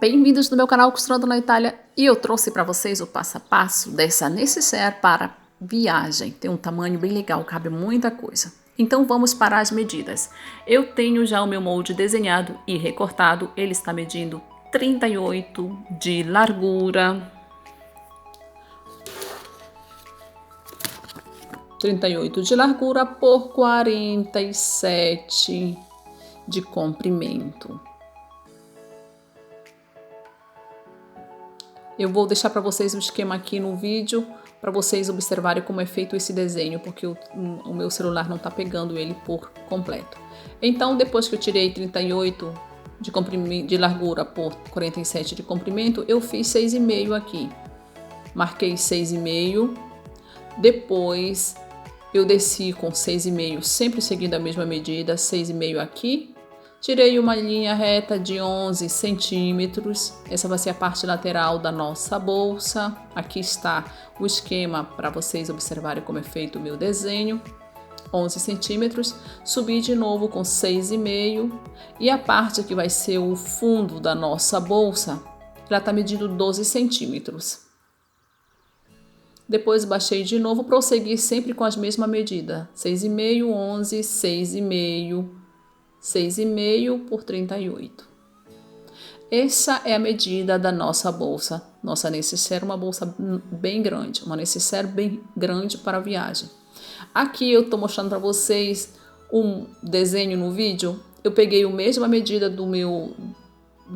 Bem-vindos no meu canal Costurando na Itália, e eu trouxe para vocês o passo a passo dessa nécessaire para viagem. Tem um tamanho bem legal, cabe muita coisa. Então vamos para as medidas. Eu tenho já o meu molde desenhado e recortado, ele está medindo 38 de largura, 38 de largura por 47 de comprimento. Eu vou deixar para vocês o esquema aqui no vídeo, para vocês observarem como é feito esse desenho, porque o meu celular não está pegando ele por completo. Então, depois que eu tirei 38 de largura por 47 de comprimento, eu fiz 6,5 aqui. Marquei 6,5. Depois, eu desci com 6,5, sempre seguindo a mesma medida, 6,5 aqui. Tirei uma linha reta de 11 centímetros, essa vai ser a parte lateral da nossa bolsa. Aqui está o esquema para vocês observarem como é feito o meu desenho. 11 centímetros, subi de novo com 6,5 e a parte que vai ser o fundo da nossa bolsa, ela está medindo 12 centímetros. Depois baixei de novo, prossegui sempre com as mesmas medidas, 6,5, 11, 6,5, 6,5 por 38. Essa é a medida da nossa bolsa. Nossa nécessaire é uma bolsa bem grande, uma nécessaire bem grande para a viagem. Aqui eu estou mostrando para vocês um desenho no vídeo. Eu peguei a mesma medida do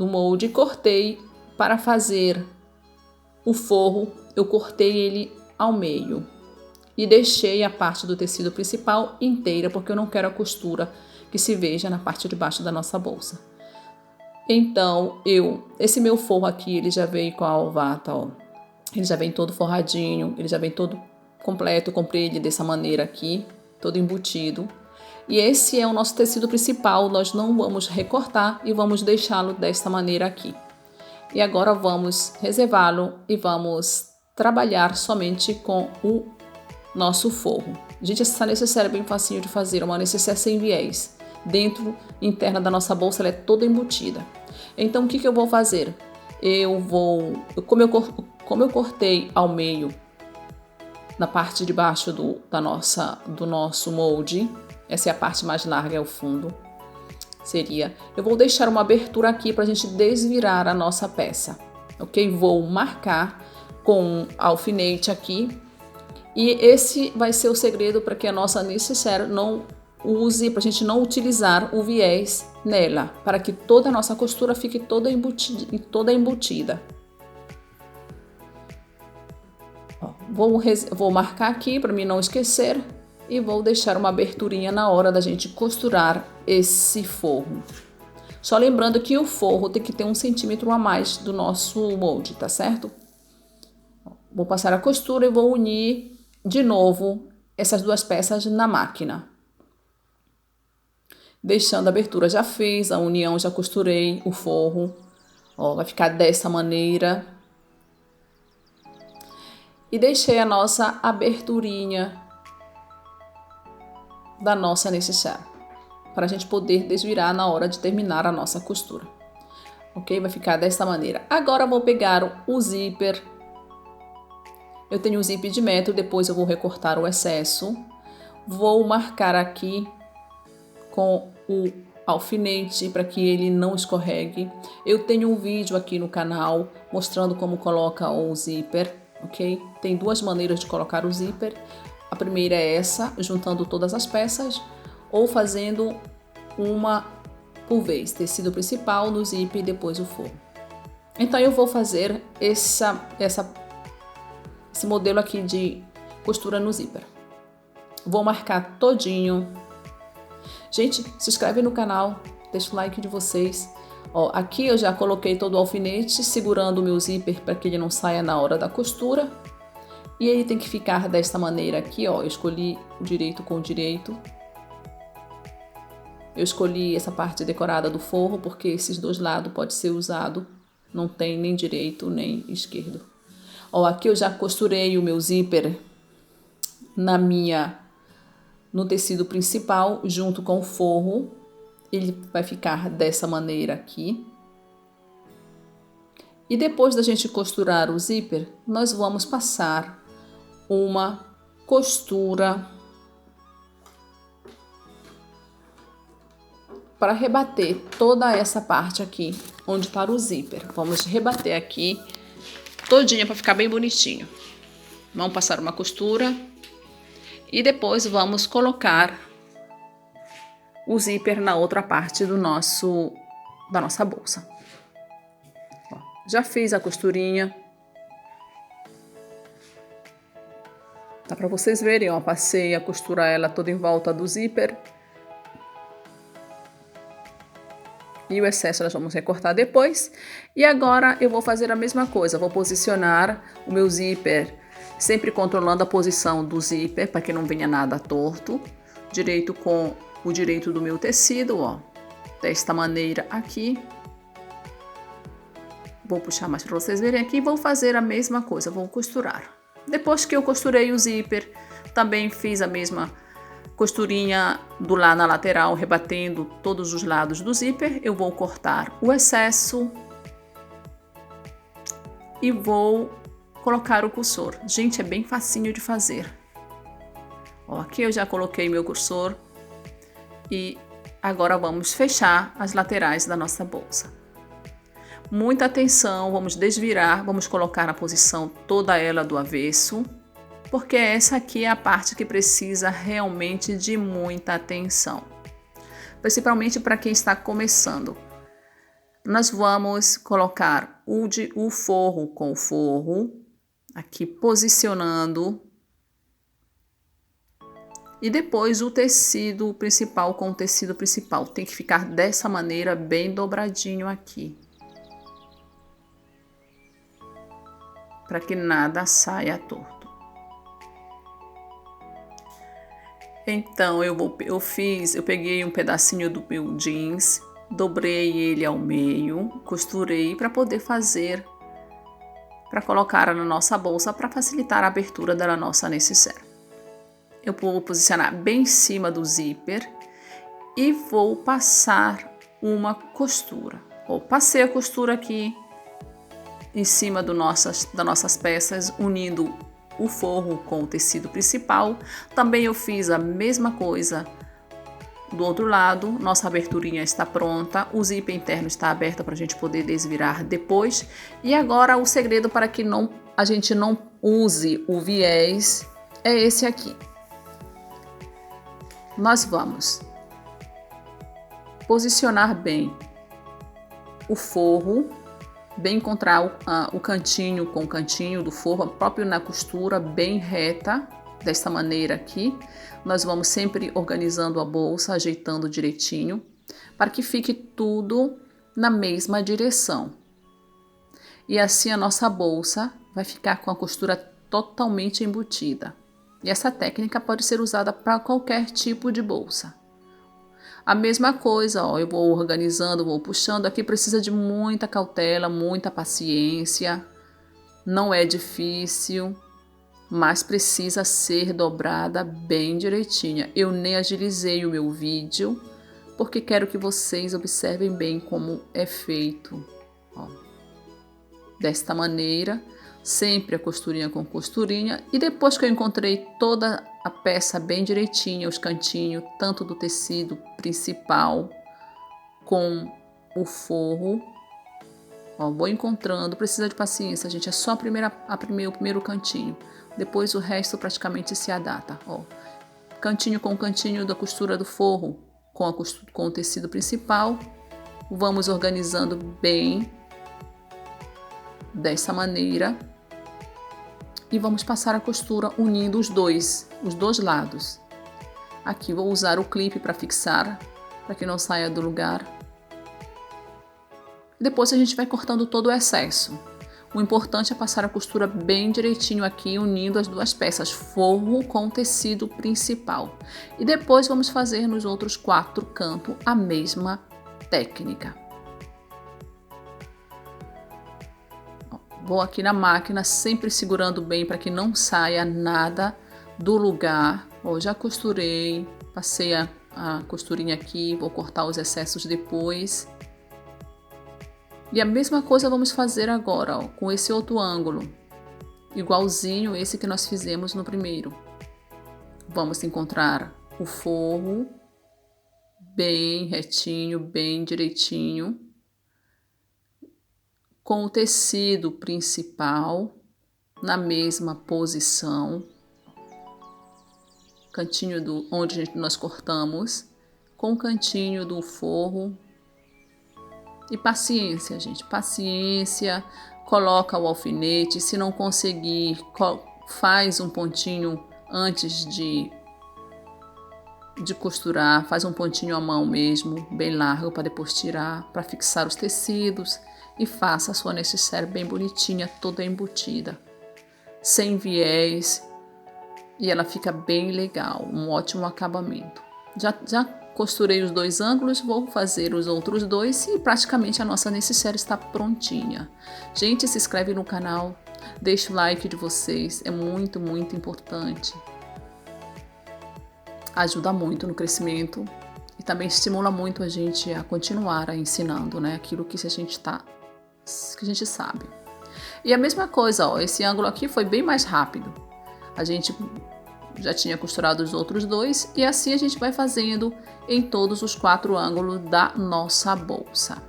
molde e cortei para fazer o forro. Eu cortei ele ao meio e deixei a parte do tecido principal inteira, porque eu não quero a costura que se veja na parte de baixo da nossa bolsa. Então, esse meu forro aqui, ele já veio com a alvata, ó. Ele já vem todo forradinho, ele já vem todo completo. Eu comprei ele dessa maneira aqui, todo embutido. E esse é o nosso tecido principal, nós não vamos recortar e vamos deixá-lo desta maneira aqui. E agora vamos reservá-lo e vamos trabalhar somente com o nosso forro. Gente, essa nécessaire é bem facinho de fazer, uma nécessaire sem viés. Dentro, interna da nossa bolsa, ela é toda embutida. Então, o que eu vou fazer? Como eu cortei ao meio, na parte de baixo do nosso molde, essa é a parte mais larga, é o fundo, eu vou deixar uma abertura aqui para a gente desvirar a nossa peça, ok? Vou marcar com um alfinete aqui, e esse vai ser o segredo para que a nossa nécessaire não use, para a gente não utilizar o viés nela, para que toda a nossa costura fique toda embutida. Ó, vou marcar aqui para mim não esquecer e vou deixar uma aberturinha na hora da gente costurar esse forro. Só lembrando que o forro tem que ter 1 centímetro a mais do nosso molde, tá certo? Vou passar a costura e vou unir de novo essas duas peças na máquina. Deixando a abertura, já fiz a união, já costurei o forro. Ó, vai ficar dessa maneira. E deixei a nossa aberturinha da nossa nécessaire, para a gente poder desvirar na hora de terminar a nossa costura. Ok? Vai ficar dessa maneira. Agora eu vou pegar o zíper. Eu tenho o zíper de 1 metro, depois eu vou recortar o excesso. Vou marcar aqui com o alfinete para que ele não escorregue. Eu tenho um vídeo aqui no canal mostrando como coloca o zíper, ok? Tem duas maneiras de colocar o zíper. A primeira é essa, juntando todas as peças, ou fazendo uma por vez, tecido principal no zíper e depois o forro. Então eu vou fazer esse modelo aqui de costura no zíper. Vou marcar todinho. Gente, se inscreve no canal, deixa o like de vocês. Ó, aqui eu já coloquei todo o alfinete segurando o meu zíper para que ele não saia na hora da costura. E ele tem que ficar desta maneira aqui, ó. Eu escolhi o direito com o direito. Eu escolhi essa parte decorada do forro porque esses dois lados pode ser usado. Não tem nem direito nem esquerdo. Ó, aqui eu já costurei o meu zíper no tecido principal, junto com o forro. Ele vai ficar dessa maneira aqui. E depois da gente costurar o zíper, nós vamos passar uma costura para rebater toda essa parte aqui, onde está o zíper. Vamos rebater aqui todinha para ficar bem bonitinho. Vamos passar uma costura e depois vamos colocar o zíper na outra parte da nossa bolsa. Ó, já fiz a costurinha. Dá para vocês verem, ó, passei a costurar ela toda em volta do zíper. E o excesso nós vamos recortar depois. E agora eu vou fazer a mesma coisa. Vou posicionar o meu zíper, sempre controlando a posição do zíper, para que não venha nada torto. Direito com o direito do meu tecido, ó. Desta maneira aqui. Vou puxar mais para vocês verem aqui. Vou fazer a mesma coisa, vou costurar. Depois que eu costurei o zíper, também fiz a mesma costurinha lá na lateral, rebatendo todos os lados do zíper. Eu vou cortar o excesso e vou colocar o cursor. Gente, é bem facinho de fazer. Ó, aqui eu já coloquei meu cursor e agora vamos fechar as laterais da nossa bolsa. Muita atenção, vamos desvirar, vamos colocar na posição toda ela do avesso, porque essa aqui é a parte que precisa realmente de muita atenção, principalmente para quem está começando. Nós vamos colocar o forro com o forro, aqui posicionando, e depois o tecido principal com o tecido principal. Tem que ficar dessa maneira, bem dobradinho aqui, para que nada saia torto. Então eu peguei um pedacinho do meu jeans, dobrei ele ao meio, costurei para poder colocar na nossa bolsa, para facilitar a abertura da nossa nécessaire. Eu vou posicionar bem em cima do zíper e vou passar uma costura. Passei a costura aqui em cima das nossas peças, unindo o forro com o tecido principal. Também eu fiz a mesma coisa do outro lado. Nossa aberturinha está pronta, o zíper interno está aberto para a gente poder desvirar depois. E agora o segredo para que a gente não use o viés é esse aqui. Nós vamos posicionar bem o forro, bem encontrar o cantinho com o cantinho do forro, próprio na costura, bem reta, desta maneira aqui. Nós vamos sempre organizando a bolsa, ajeitando direitinho, para que fique tudo na mesma direção. E assim a nossa bolsa vai ficar com a costura totalmente embutida. E essa técnica pode ser usada para qualquer tipo de bolsa. A mesma coisa, ó, eu vou organizando, vou puxando. Aqui precisa de muita cautela, muita paciência. Não é difícil, mas precisa ser dobrada bem direitinha. Eu nem agilizei o meu vídeo, porque quero que vocês observem bem como é feito. Ó, desta maneira, sempre a costurinha com costurinha. E depois que eu encontrei toda a peça bem direitinha, os cantinhos, tanto do tecido principal com o forro, ó, vou encontrando. Precisa de paciência, gente, é só o primeiro cantinho, depois o resto praticamente se adapta. Ó, cantinho com cantinho da costura do forro com o tecido principal, vamos organizando bem dessa maneira. E vamos passar a costura unindo os dois lados. Aqui vou usar o clipe para fixar, para que não saia do lugar. Depois a gente vai cortando todo o excesso. O importante é passar a costura bem direitinho aqui, unindo as duas peças, forro com o tecido principal. E depois vamos fazer nos outros 4 cantos a mesma técnica. Vou aqui na máquina, sempre segurando bem para que não saia nada do lugar. Ó, já costurei, passei a costurinha aqui, vou cortar os excessos depois. E a mesma coisa vamos fazer agora, ó, com esse outro ângulo, igualzinho esse que nós fizemos no primeiro. Vamos encontrar o forro bem retinho, bem direitinho, com o tecido principal na mesma posição, cantinho onde nós cortamos, com o cantinho do forro. E paciência, gente, paciência, coloca o alfinete, se não conseguir, faz um pontinho antes de costurar, faz um pontinho à mão mesmo, bem largo, para depois tirar, para fixar os tecidos, e faça a sua necessaire bem bonitinha, toda embutida, sem viés, e ela fica bem legal, um ótimo acabamento. Já costurei os 2 ângulos, vou fazer os outros 2 e praticamente a nossa necessaire está prontinha. Gente, se inscreve no canal, deixa o like de vocês, é muito, muito importante. Ajuda muito no crescimento e também estimula muito a gente a continuar ensinando, né, aquilo que a gente sabe. E a mesma coisa, ó, esse ângulo aqui foi bem mais rápido. A gente já tinha costurado os outros 2 e assim a gente vai fazendo em todos os 4 ângulos da nossa bolsa.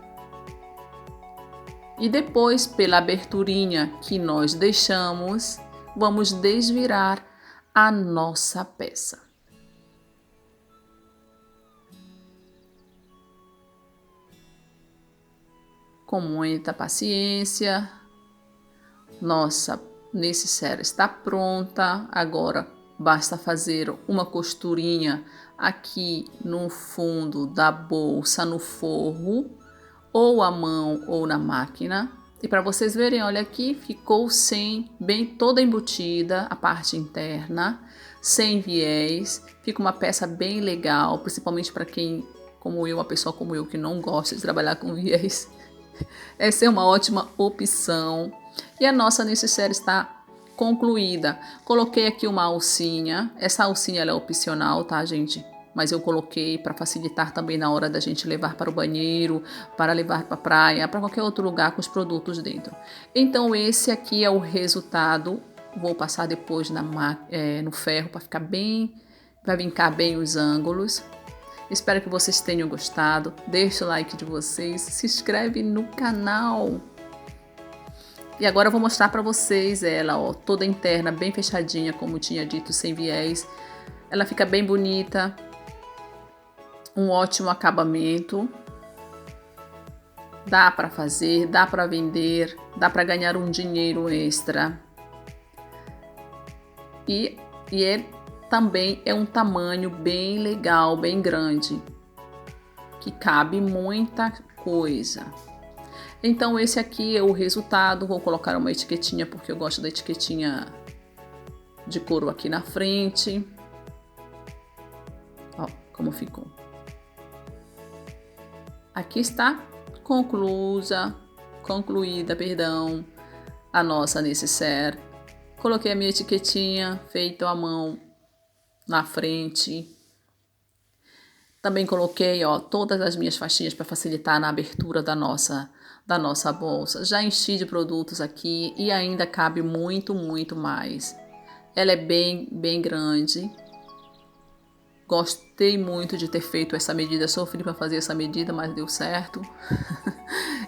E depois, pela aberturinha que nós deixamos, vamos desvirar a nossa peça. Com muita paciência, nossa necessaire está pronta. Agora basta fazer uma costurinha aqui no fundo da bolsa, no forro, ou à mão ou na máquina. E para vocês verem, olha aqui, ficou bem toda embutida a parte interna, sem viés. Fica uma peça bem legal, principalmente para quem, como eu, uma pessoa como eu que não gosta de trabalhar com viés. Essa é uma ótima opção. E a nossa necessaire está concluída. Coloquei aqui uma alcinha. Essa alcinha ela é opcional, tá, gente? Mas eu coloquei para facilitar também na hora da gente levar para o banheiro, para levar para a praia, para qualquer outro lugar com os produtos dentro. Então esse aqui é o resultado. Vou passar depois no ferro para ficar bem, para vincar bem os ângulos. Espero que vocês tenham gostado. Deixa o like de vocês, se inscreve no canal. E agora eu vou mostrar para vocês ela, ó, toda interna, bem fechadinha, como tinha dito, sem viés. Ela fica bem bonita, um ótimo acabamento. Dá para fazer, dá para vender, dá para ganhar um dinheiro extra. E também é um tamanho bem legal, bem grande, que cabe muita coisa. Então esse aqui é o resultado. Vou colocar uma etiquetinha porque eu gosto da etiquetinha de couro aqui na frente. Ó, como ficou. Aqui está concluída, a nossa necessaire. Coloquei a minha etiquetinha feita à mão na frente. Também coloquei, ó, todas as minhas faixinhas para facilitar na abertura da nossa bolsa. Já enchi de produtos aqui e ainda cabe muito, muito mais. Ela é bem, bem grande. Gostei muito de ter feito essa medida. Sofri para fazer essa medida, mas deu certo.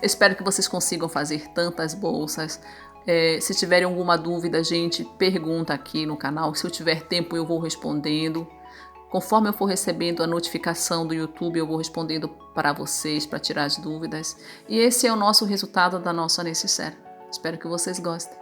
Espero que vocês consigam fazer tantas bolsas. Se tiverem alguma dúvida, gente, pergunta aqui no canal. Se eu tiver tempo, eu vou respondendo. Conforme eu for recebendo a notificação do YouTube, eu vou respondendo para vocês, para tirar as dúvidas. E esse é o nosso resultado da nossa necessaire. Espero que vocês gostem.